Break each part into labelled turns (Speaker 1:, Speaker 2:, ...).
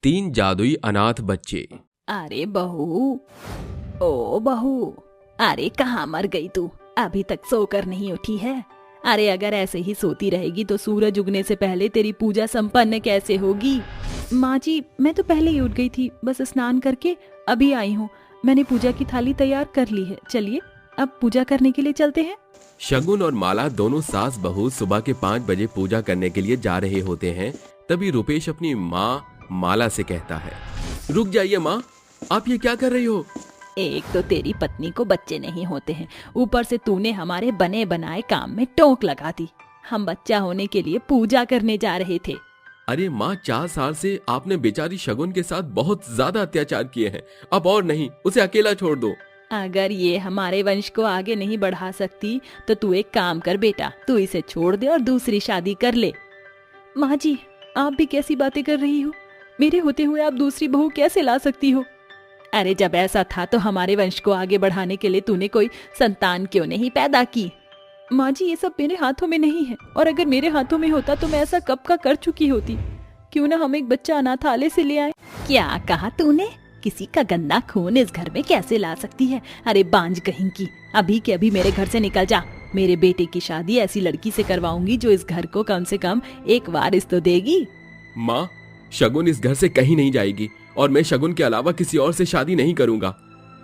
Speaker 1: तीन जादुई अनाथ बच्चे।
Speaker 2: अरे बहू, ओ बहू, अरे कहाँ मर गई तू? अभी तक सोकर नहीं उठी है? अरे अगर ऐसे ही सोती रहेगी तो सूरज उगने से पहले तेरी पूजा संपन्न कैसे होगी? माँ जी, मैं तो पहले ही उठ गई थी, बस स्नान करके अभी आई हूँ। मैंने पूजा की थाली तैयार कर ली है, चलिए अब पूजा करने के लिए चलते हैं।
Speaker 1: शगुन और माला दोनों सास बहू सुबह के 5 बजे पूजा करने के लिए जा रहे होते हैं। तभी रुपेश अपनी माँ माला से कहता है, रुक जाइए माँ, आप ये क्या कर रही हो?
Speaker 2: एक तो तेरी पत्नी को बच्चे नहीं होते हैं, ऊपर से तूने हमारे बने बनाए काम में टोक लगा दी। हम बच्चा होने के लिए पूजा करने जा रहे थे।
Speaker 1: अरे माँ, 4 साल से आपने बेचारी शगुन के साथ बहुत ज्यादा अत्याचार किए हैं, अब और नहीं, उसे अकेला छोड़ दो।
Speaker 2: अगर ये हमारे वंश को आगे नहीं बढ़ा सकती तो तू एक काम कर बेटा, तू इसे छोड़ दे और दूसरी शादी कर ले। माँ जी, आप भी कैसी बातें कर रही हो? मेरे होते हुए आप दूसरी बहू कैसे ला सकती हो? अरे जब ऐसा था तो हमारे वंश को आगे बढ़ाने के लिए तूने कोई संतान क्यों नहीं पैदा की? माँ जी, ये सब मेरे हाथों में नहीं है, और अगर मेरे हाथों में होता तो मैं ऐसा कब का कर चुकी होती। क्यों ना हम एक बच्चा अनाथालय से ले आए। क्या कहा तूने? किसी का गंदा खून इस घर में कैसे ला सकती है? अरे बांझ कहीं की, अभी के अभी मेरे घर से निकल जा। मेरे बेटे की शादी ऐसी लड़की से करवाऊंगी जो इस घर को कम से कम एक वारिस तो देगी।
Speaker 1: माँ, शगुन इस घर से कहीं नहीं जाएगी और मैं शगुन के अलावा किसी और से शादी नहीं करूंगा।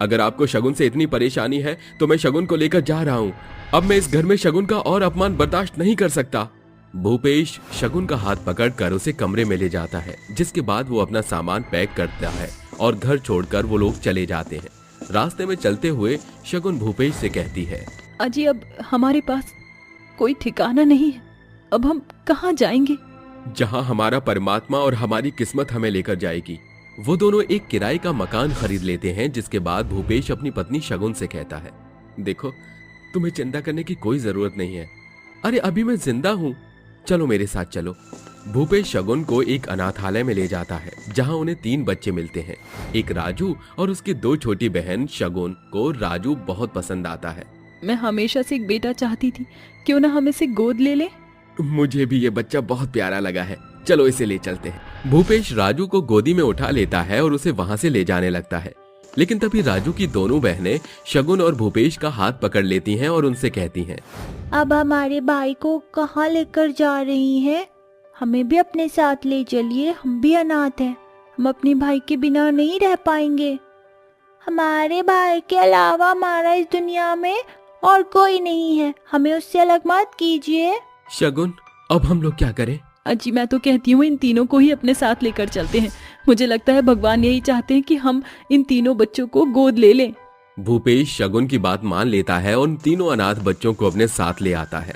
Speaker 1: अगर आपको शगुन से इतनी परेशानी है तो मैं शगुन को लेकर जा रहा हूँ। अब मैं इस घर में शगुन का और अपमान बर्दाश्त नहीं कर सकता। भूपेश शगुन का हाथ पकड़कर उसे कमरे में ले जाता है, जिसके बाद वो अपना सामान पैक करता है और घर छोड़कर वो लोग चले जाते हैं। रास्ते में चलते हुए शगुन भूपेश से कहती है,
Speaker 2: अजी अब हमारे पास कोई ठिकाना नहीं है, अब हम कहाँ जाएंगे?
Speaker 1: जहाँ हमारा परमात्मा और हमारी किस्मत हमें लेकर जाएगी। वो दोनों एक किराए का मकान खरीद लेते हैं, जिसके बाद भूपेश अपनी पत्नी शगुन से कहता है, देखो, तुम्हें चिंता करने की कोई जरूरत नहीं है। अरे अभी मैं जिंदा हूँ, चलो मेरे साथ चलो। भूपेश शगुन को एक अनाथालय में ले जाता है, जहाँ उन्हें 3 बच्चे मिलते हैं। एक राजू और उसकी 2 छोटी बहन। शगुन को राजू बहुत पसंद आता है।
Speaker 2: मैं हमेशा से एक बेटा चाहती थी, क्यों ना हम इसे गोद ले ले?
Speaker 1: मुझे भी ये बच्चा बहुत प्यारा लगा है, चलो इसे ले चलते हैं। भूपेश राजू को गोदी में उठा लेता है और उसे वहां से ले जाने लगता है। लेकिन तभी राजू की दोनों बहनें शगुन और भूपेश का हाथ पकड़ लेती हैं और उनसे कहती हैं,
Speaker 3: अब हमारे भाई को कहाँ लेकर जा रही हैं? हमें भी अपने साथ ले चलिए, हम भी अनाथ हैं, हम अपने भाई के बिना नहीं रह पाएंगे। हमारे भाई के अलावा हमारा इस दुनिया में और कोई नहीं है, हमें उससे अलग मत कीजिए।
Speaker 1: शगुन, अब हम लोग क्या करें?
Speaker 2: अजी मैं तो कहती हूँ इन तीनों को ही अपने साथ लेकर चलते हैं। मुझे लगता है भगवान यही चाहते हैं कि हम इन तीनों बच्चों को गोद ले लें।
Speaker 1: भूपेश शगुन की बात मान लेता है और उन तीनों अनाथ बच्चों को अपने साथ ले आता है।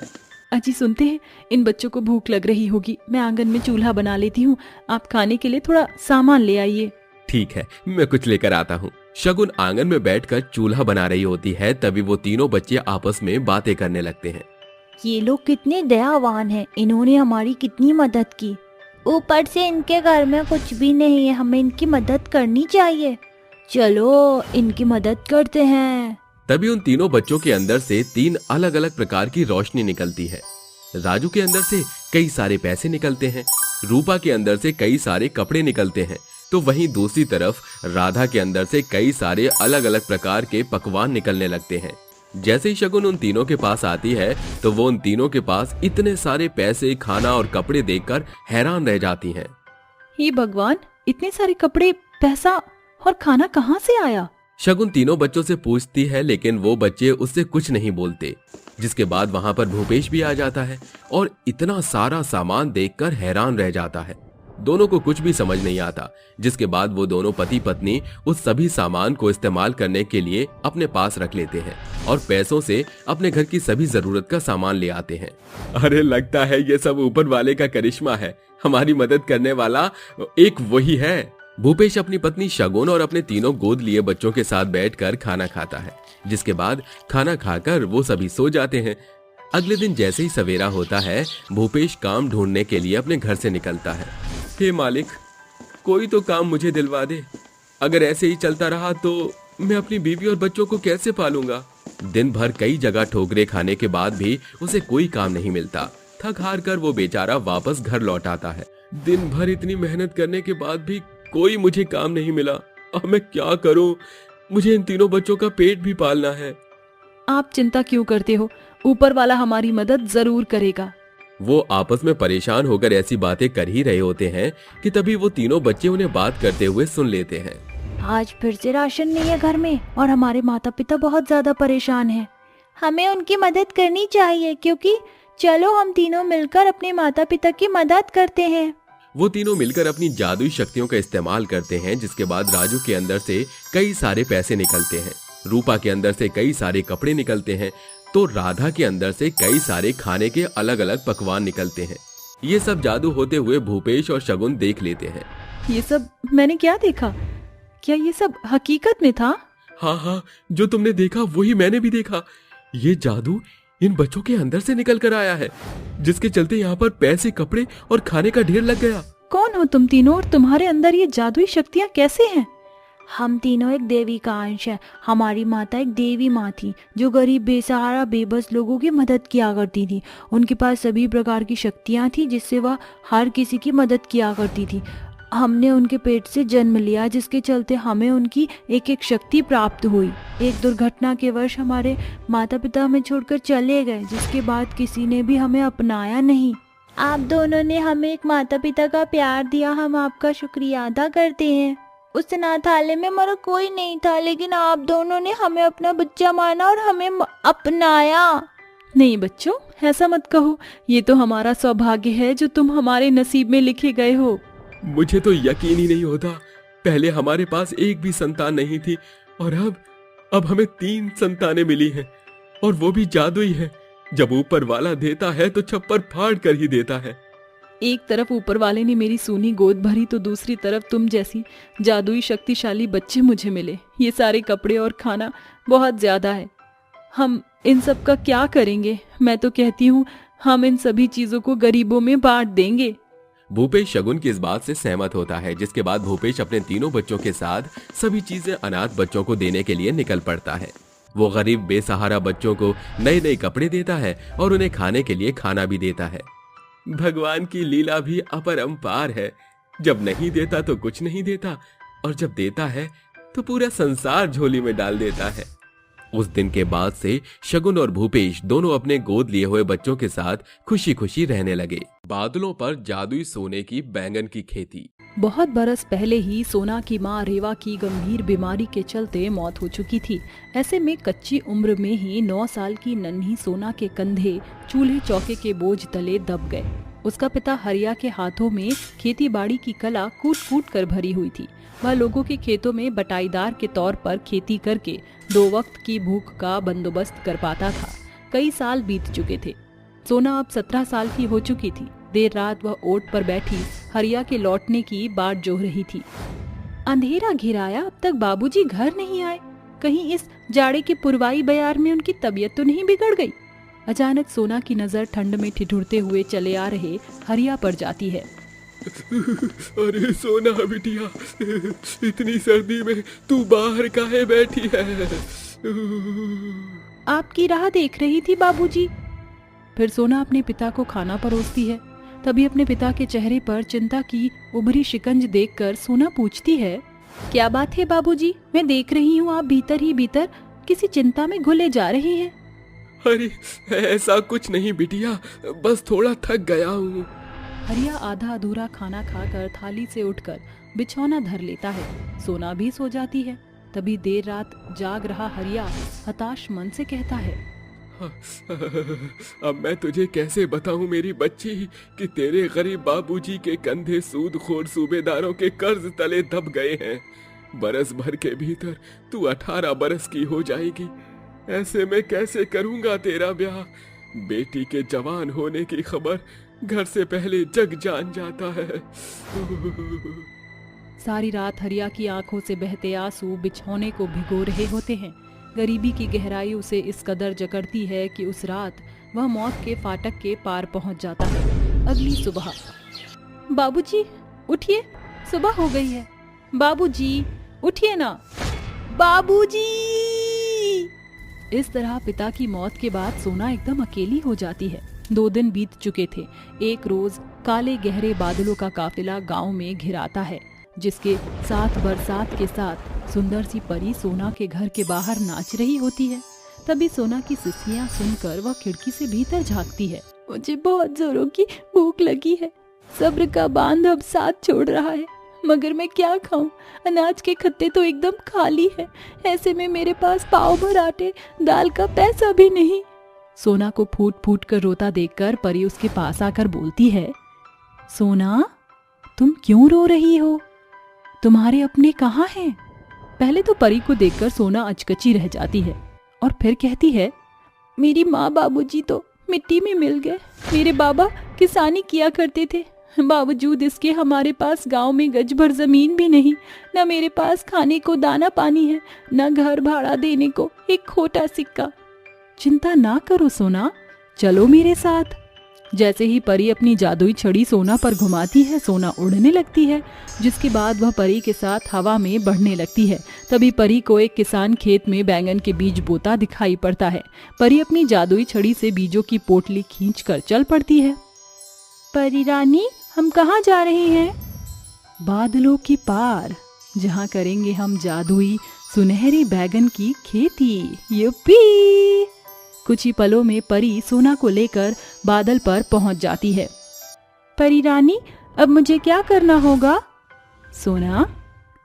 Speaker 2: अजी सुनते हैं, इन बच्चों को भूख लग रही होगी, मैं आंगन में चूल्हा बना लेती हूँ, आप खाने के लिए थोड़ा सामान ले आइए।
Speaker 1: ठीक है, मैं कुछ लेकर आता हूँ। शगुन आंगन में बैठकर चूल्हा बना रही होती है। तभी वो तीनों बच्चे आपस में बातें करने लगते हैं।
Speaker 3: ये लोग कितने दयावान हैं, इन्होंने हमारी कितनी मदद की। ऊपर से इनके घर में कुछ भी नहीं है, हमें इनकी मदद करनी चाहिए। चलो इनकी मदद करते हैं।
Speaker 1: तभी उन तीनों बच्चों के अंदर से 3 अलग अलग प्रकार की रोशनी निकलती है। राजू के अंदर से कई सारे पैसे निकलते हैं, रूपा के अंदर से कई सारे कपड़े निकलते हैं, तो वहीं दूसरी तरफ राधा के अंदर से कई सारे अलग अलग प्रकार के पकवान निकलने लगते हैं। जैसे ही शगुन उन तीनों के पास आती है तो वो उन तीनों के पास इतने सारे पैसे, खाना और कपड़े देखकर हैरान रह जाती हैं।
Speaker 2: हे भगवान, इतने सारे कपड़े, पैसा और खाना कहाँ से आया?
Speaker 1: शगुन तीनों बच्चों से पूछती है, लेकिन वो बच्चे उससे कुछ नहीं बोलते। जिसके बाद वहां पर भूपेश भी आ जाता है और इतना सारा सामान देखकर हैरान रह जाता है। दोनों को कुछ भी समझ नहीं आता। जिसके बाद वो दोनों पति पत्नी उस सभी सामान को इस्तेमाल करने के लिए अपने पास रख लेते हैं और पैसों से अपने घर की सभी जरूरत का सामान ले आते हैं। अरे लगता है ये सब ऊपर वाले का करिश्मा है, हमारी मदद करने वाला एक वही है। भूपेश अपनी पत्नी शगुन और अपने तीनों गोद लिए बच्चों के साथ बैठकर खाना खाता है। जिसके बाद खाना खाकर वो सभी सो जाते हैं। अगले दिन जैसे ही सवेरा होता है, भूपेश काम ढूंढने के लिए अपने घर से निकलता है। हे मालिक, कोई तो काम मुझे दिलवा दे। अगर ऐसे ही चलता रहा तो मैं अपनी बीवी और बच्चों को कैसे पालूंगा? दिन भर कई जगह ठोकरे खाने के बाद भी उसे कोई काम नहीं मिलता। थक हार कर वो बेचारा वापस घर लौट आता है। दिन भर इतनी मेहनत करने के बाद भी कोई मुझे काम नहीं मिला। अब मैं क्या करूं? मुझे इन तीनों बच्चों का पेट भी पालना है।
Speaker 2: आप चिंता क्यों करते हो? ऊपर वाला हमारी मदद जरूर करेगा।
Speaker 1: वो आपस में परेशान होकर ऐसी बातें कर ही रहे होते हैं कि तभी वो तीनों बच्चे उन्हें बात करते हुए सुन लेते हैं।
Speaker 3: आज फिर से राशन नहीं है घर में और हमारे माता पिता बहुत ज्यादा परेशान हैं। हमें उनकी मदद करनी चाहिए, क्योंकि चलो हम तीनों मिलकर अपने माता पिता की मदद करते हैं।
Speaker 1: वो तीनों मिलकर अपनी जादुई शक्तियों का इस्तेमाल करते हैं, जिसके बाद राजू के अंदर से कई सारे पैसे निकलते हैं, रूपा के अंदर से कई सारे कपड़े निकलते हैं, तो राधा के अंदर से कई सारे खाने के अलग अलग पकवान निकलते हैं। ये सब जादू होते हुए भूपेश और शगुन देख लेते हैं।
Speaker 2: ये सब मैंने क्या देखा? क्या ये सब हकीकत में था?
Speaker 1: हाँ, जो तुमने देखा वही मैंने भी देखा। ये जादू इन बच्चों के अंदर से निकल कर आया है, जिसके चलते यहाँ पर पैसे, कपड़े और खाने का ढेर लग गया।
Speaker 2: कौन हो तुम तीनों और तुम्हारे अंदर ये जादुई शक्तियाँ कैसे हैं?
Speaker 3: हम तीनों एक देवी का अंश है। हमारी माता एक देवी माँ थी जो गरीब, बेसहारा, बेबस लोगों की मदद किया करती थी। उनके पास सभी प्रकार की शक्तियाँ थी जिससे वह हर किसी की मदद किया करती थी। हमने उनके पेट से जन्म लिया, जिसके चलते हमें उनकी एक एक शक्ति प्राप्त हुई। एक दुर्घटना के वर्ष हमारे माता पिता हमें छोड़कर चले गए, जिसके बाद किसी ने भी हमें अपनाया नहीं। आप दोनों ने हमें एक माता पिता का प्यार दिया, हम आपका शुक्रिया अदा करते हैं। उस अनाथालय में हमारा कोई नहीं था, लेकिन आप दोनों ने हमें अपना बच्चा माना और हमें अपनाया।
Speaker 2: नहीं बच्चों, ऐसा मत कहो। ये तो हमारा सौभाग्य है जो तुम हमारे नसीब में लिखे गए हो।
Speaker 1: मुझे तो यकीन ही नहीं होता। पहले हमारे पास एक भी संतान नहीं थी और अब हमें 3 संतानें मिली हैं, और वो भी जादुई है। जब ऊपर वाला देता है तो छप्पर फाड़ कर ही देता है।
Speaker 2: एक तरफ ऊपर वाले ने मेरी सूनी गोद भरी, तो दूसरी तरफ तुम जैसी जादुई शक्तिशाली बच्चे मुझे मिले। ये सारे कपड़े और खाना बहुत ज्यादा है। हम इन सब का क्या करेंगे? मैं तो कहती हूँ हम इन सभी चीजों को गरीबों में बांट देंगे।
Speaker 1: भूपेश शगुन की इस बात से सहमत होता है, जिसके बाद भूपेश अपने तीनों बच्चों के साथ सभी चीजें अनाथ बच्चों को देने के लिए निकल पड़ता है। वो गरीब बेसहारा बच्चों को नए नए कपड़े देता है और उन्हें खाने के लिए खाना भी देता है। भगवान की लीला भी अपरंपार है। जब नहीं देता तो कुछ नहीं देता, और जब देता है तो पूरा संसार झोली में डाल देता है। उस दिन के बाद से शगुन और भूपेश दोनों अपने गोद लिए हुए बच्चों के साथ खुशी खुशी रहने लगे। बादलों पर जादुई सोने की बैंगन की खेती।
Speaker 2: बहुत बरस पहले ही सोना की माँ रेवा की गंभीर बीमारी के चलते मौत हो चुकी थी। ऐसे में कच्ची उम्र में ही 9 साल की नन्ही सोना के कंधे चूल्हे चौके के बोझ तले दब गए। उसका पिता हरिया के हाथों में खेती बाड़ी की कला कूट कूट कर भरी हुई थी। वह लोगों के खेतों में बटाईदार के तौर पर खेती करके 2 वक्त की भूख का बंदोबस्त कर पाता था। कई साल बीत चुके थे। सोना अब 17 साल की हो चुकी थी। देर रात वह ओट पर बैठी हरिया के लौटने की बाट जोह रही थी। अंधेरा घिराया, अब तक बाबूजी घर नहीं आए। कहीं इस जाड़े के पुरवाई बयार में उनकी तबीयत तो नहीं बिगड़ गई? अचानक सोना की नजर ठंड में ठिठुरते हुए चले आ रहे हरिया पर जाती है।
Speaker 1: अरे सोना बिटिया, इतनी सर्दी में तू बाहर काहे बैठी है?
Speaker 2: आपकी राह देख रही थी बाबूजी। फिर सोना अपने पिता को खाना परोसती है। तभी अपने पिता के चेहरे पर चिंता की उभरी शिकंज देखकर सोना पूछती है, क्या बात है बाबूजी? मैं देख रही हूँ आप भीतर ही भीतर किसी चिंता में घुले जा रहे हैं।
Speaker 1: अरे ऐसा कुछ नहीं बिटिया, बस थोड़ा थक गया हूँ।
Speaker 2: हरिया आधा अधूरा खाना खाकर थाली से उठकर बिछौना धर लेता है। सोना भी सो जाती है। तभी देर रात जाग रहा हरिया हताश मन से कहता है,
Speaker 1: अब मैं तुझे कैसे बताऊं मेरी बच्ची कि तेरे गरीब बाबूजी के कंधे सूदखोर सूबेदारों के कर्ज तले दब गए हैं। बरस भर के भीतर तू 18 बरस की हो जाएगी। ऐसे में कैसे करूंगा तेरा ब्याह? बेटी के जवान होने की खबर घर से पहले जग जान जाता है।
Speaker 2: सारी रात हरिया की आंखों से बहते आंसू बिछौने को भिगो रहे होते हैं। गरीबी की गहराई उसे इस कदर जकड़ती है कि उस रात वह मौत के फाटक के पार पहुंच जाता है। अगली सुबह, बाबूजी उठिए, सुबह हो गई है। बाबूजी उठिए ना, बाबूजी। इस तरह पिता की मौत के बाद सोना एकदम अकेली हो जाती है। 2 दिन बीत चुके थे। एक रोज काले गहरे बादलों का काफिला गांव में घिराता है। जिसके साथ बरसात के साथ सुंदर सी परी सोना के घर के बाहर नाच रही होती है। तभी सोना की सिसकियां सुनकर वह खिड़की से भीतर झांकती है। मुझे बहुत जोरों की भूख लगी है, सब्र का बांध अब साथ छोड़ रहा है, मगर मैं क्या खाऊं? अनाज के खत्ते तो एकदम खाली है, ऐसे में मेरे पास पाव भर आटे दाल का पैसा भी नहीं। सोना को फूट फूट कर रोता देखकर परी उसके पास आकर बोलती है, सोना तुम क्यों रो रही हो? तुम्हारे अपने कहाँ हैं? पहले तो परी को देखकर सोना अचकची रह जाती है और फिर कहती है, मेरी माँ बाबूजी तो मिट्टी में मिल गए। मेरे बाबा किसानी किया करते थे, बावजूद इसके हमारे पास गांव में गज भर जमीन भी नहीं। न मेरे पास खाने को दाना पानी है, न घर भाड़ा देने को एक खोटा सिक्का। चिंता ना करो सोना, चलो मेरे साथ। जैसे ही परी अपनी जादुई छड़ी सोना पर घुमाती है, सोना उड़ने लगती है, जिसके बाद वह परी के साथ हवा में बढ़ने लगती है। तभी परी को एक किसान खेत में बैंगन के बीज बोता दिखाई पड़ता है। परी अपनी जादुई छड़ी से बीजों की पोटली खींचकर चल पड़ती है।
Speaker 3: परी रानी, हम कहाँ जा रहे हैं?
Speaker 2: बादलों की पार, जहाँ करेंगे हम जादुई सुनहरी बैगन की खेती। युप्पी! कुछ ही पलों में परी सोना को लेकर बादल पर पहुंच जाती है।
Speaker 3: परी रानी, अब मुझे क्या करना होगा?
Speaker 2: सोना,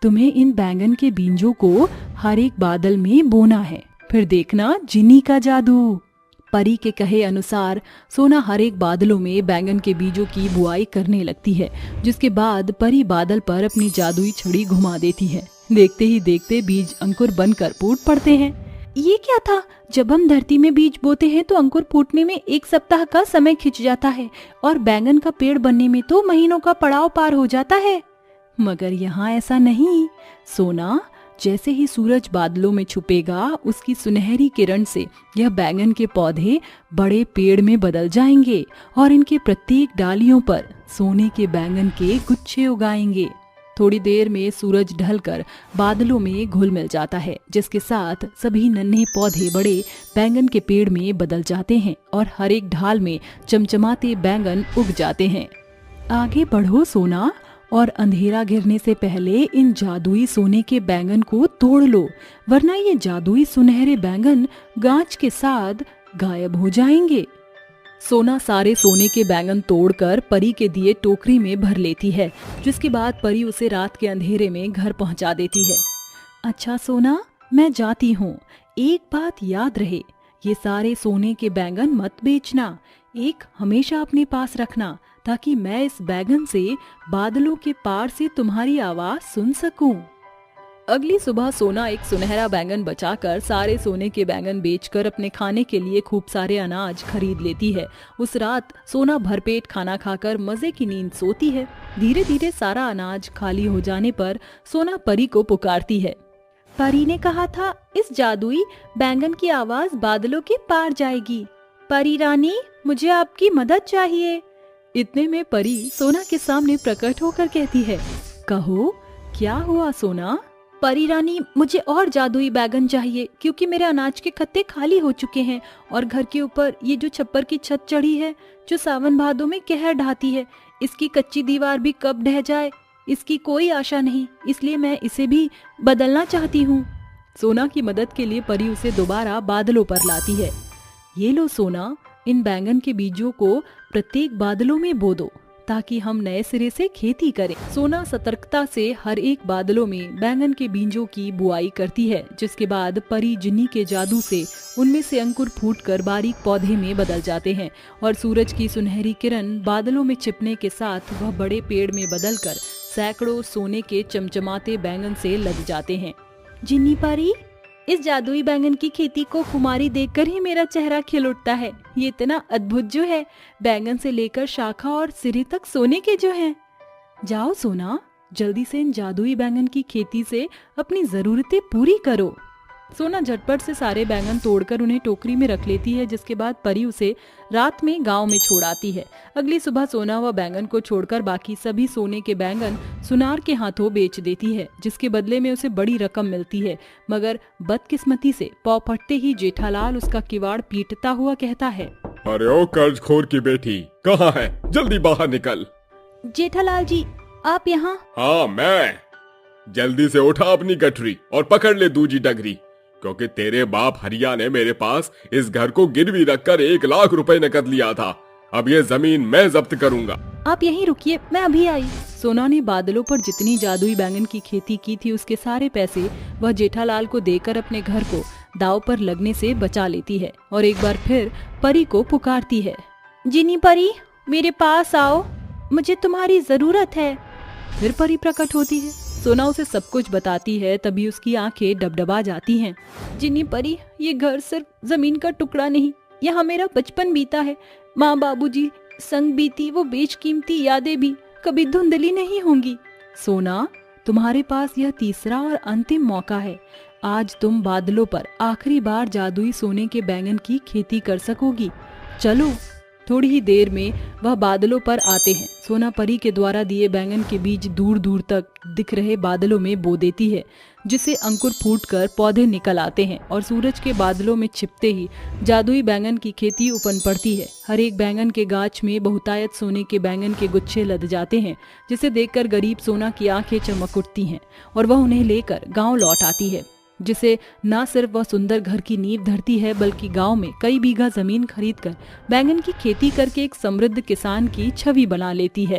Speaker 2: तुम्हें इन बैंगन के बीजों को हर एक बादल में बोना है, फिर देखना जिन्नी का जादू। परी के कहे अनुसार सोना हर एक बादलों में बैंगन के बीजों की बुआई करने लगती है, जिसके बाद परी बादल पर अपनी जादुई छड़ी घुमा देती है। देखते ही देखते बीज अंकुर बनकर फूट पड़ते हैं।
Speaker 3: ये क्या था? जब हम धरती में बीज बोते हैं तो अंकुर फूटने में 1 सप्ताह का समय खिंच जाता है और बैंगन का पेड़ बनने में तो महीनों का पड़ाव पार हो जाता है।
Speaker 2: मगर यहाँ ऐसा नहीं सोना। जैसे ही सूरज बादलों में छुपेगा, उसकी सुनहरी किरण से यह बैंगन के पौधे बड़े पेड़ में बदल जाएंगे और इनके प्रत्येक डालियों पर सोने के बैंगन के गुच्छे उगाएंगे। थोड़ी देर में सूरज ढलकर बादलों में घुल मिल जाता है, जिसके साथ सभी नन्हे पौधे बड़े बैंगन के पेड़ में बदल जाते हैं और हर एक ढाल में चमचमाते बैंगन उग जाते हैं। आगे बढ़ो सोना, और अंधेरा गिरने से पहले इन जादुई सोने के बैंगन को तोड़ लो, वरना ये जादुई सुनहरे बैंगन गांच के साथ गायब हो जाएंगे। सोना सारे सोने के बैंगन तोड़कर परी के दिए टोकरी में भर लेती है, जिसके बाद परी उसे रात के अंधेरे में घर पहुंचा देती है। अच्छा सोना, मैं जाती हूँ। एक बात याद रहे, ये सारे सोने के बैंगन मत बेचना, एक हमेशा अपने पास रखना, ताकि मैं इस बैंगन से बादलों के पार से तुम्हारी आवाज सुन सकूं। अगली सुबह सोना एक सुनहरा बैंगन बचाकर सारे सोने के बैंगन बेचकर अपने खाने के लिए खूब सारे अनाज खरीद लेती है। उस रात सोना भरपेट खाना खाकर मजे की नींद सोती है। धीरे धीरे सारा अनाज खाली हो जाने पर सोना परी को पुकारती है।
Speaker 3: परी ने कहा था इस जादुई बैंगन की आवाज बादलों के पार जाएगी। परी रानी, मुझे आपकी मदद चाहिए।
Speaker 2: इतने में परी सोना के सामने प्रकट होकर कहती है, कहो क्या हुआ सोना?
Speaker 3: परी रानी, मुझे और जादुई बैंगन चाहिए, क्योंकि मेरे अनाज के खत्ते खाली हो चुके हैं और घर के ऊपर ये जो छप्पर की छत चढ़ी है, जो सावन भादों में कहर ढाती है, इसकी कच्ची दीवार भी कब ढह जाए, इसकी कोई आशा नहीं, इसलिए मैं इसे भी बदलना चाहती हूँ।
Speaker 2: सोना की मदद के लिए परी उसे दोबारा बादलों पर लाती है। ये लो सोना, इन बैंगन के बीजों को प्रत्येक बादलों में बो दो, ताकि हम नए सिरे से खेती करें। सोना सतर्कता से हर एक बादलों में बैंगन के बीजों की बुआई करती है, जिसके बाद परी जिन्नी के जादू से उनमें से अंकुर फूटकर बारीक पौधे में बदल जाते हैं और सूरज की सुनहरी किरण बादलों में छिपने के साथ वह बड़े पेड़ में बदलकर सैकड़ों सोने के चमचमाते बैंगन से लद जाते हैं।
Speaker 3: जिन्नी परी, इस जादुई बैंगन की खेती को खुमारी देखकर ही मेरा चेहरा खिल उठता है। ये इतना अद्भुत जो है, बैंगन से लेकर शाखा और सिरे तक सोने के जो हैं।
Speaker 2: जाओ सोना, जल्दी से इन जादुई बैंगन की खेती से अपनी जरूरतें पूरी करो। सोना झटपट से सारे बैंगन तोड़कर उन्हें टोकरी में रख लेती है, जिसके बाद परी उसे रात में गांव में छोड़ आती है। अगली सुबह सोना वह बैंगन को छोड़कर बाकी सभी सोने के बैंगन सुनार के हाथों बेच देती है, जिसके बदले में उसे बड़ी रकम मिलती है। मगर बदकिस्मती से पौ फटते ही जेठालाल उसका किवाड़ पीटता हुआ कहता है,
Speaker 1: अरे ओ कर्जखोर की बेटी, कहाँ है? जल्दी बाहर निकल।
Speaker 3: जेठालाल जी,
Speaker 2: आप यहाँ?
Speaker 1: हाँ मैं। जल्दी से उठा अपनी गठरी और पकड़ ले दूजी डगरी, क्योंकि तेरे बाप हरिया ने मेरे पास इस घर को गिरवी रखकर 1 लाख रुपए नकद लिया था। अब ये जमीन मैं जब्त करूंगा।
Speaker 2: आप यहीं रुकिए, मैं अभी आई। सोना ने बादलों पर जितनी जादुई बैंगन की खेती की थी उसके सारे पैसे वह जेठालाल को देकर अपने घर को दाव पर लगने से बचा लेती है और एक बार फिर परी को पुकारती है।
Speaker 3: जिनी परी, मेरे पास आओ, मुझे तुम्हारी जरूरत है।
Speaker 2: फिर परी प्रकट होती है। सोना उसे सब कुछ बताती है, तभी उसकी आंखें डबडबा जाती हैं।
Speaker 3: जिनी परी, ये घर सिर्फ जमीन का टुकड़ा नहीं, यहाँ मेरा बचपन बीता है। माँ बाबूजी संग बीती वो बेशकीमती यादें भी कभी धुंधली नहीं होंगी।
Speaker 2: सोना, तुम्हारे पास यह तीसरा और अंतिम मौका है। आज तुम बादलों पर आखिरी बार जादुई सोने के बैंगन की खेती कर सकोगी। चलो। थोड़ी ही देर में वह बादलों पर आते हैं। सोना परी के द्वारा दिए बैंगन के बीज दूर दूर तक दिख रहे बादलों में बो देती है, जिससे अंकुर फूटकर पौधे निकल आते हैं और सूरज के बादलों में छिपते ही जादुई बैंगन की खेती उपन पड़ती है। हर एक बैंगन के गाछ में बहुतायत सोने के बैंगन के गुच्छे लद जाते हैं, जिसे देखकर गरीब सोना की आंखें चमक उठती हैं और वह उन्हें लेकर गाँव लौट आती है, जिसे न सिर्फ वह सुंदर घर की नींव धरती है बल्कि गांव में कई बीघा जमीन खरीदकर बैंगन की खेती करके एक समृद्ध किसान की छवि बना लेती है।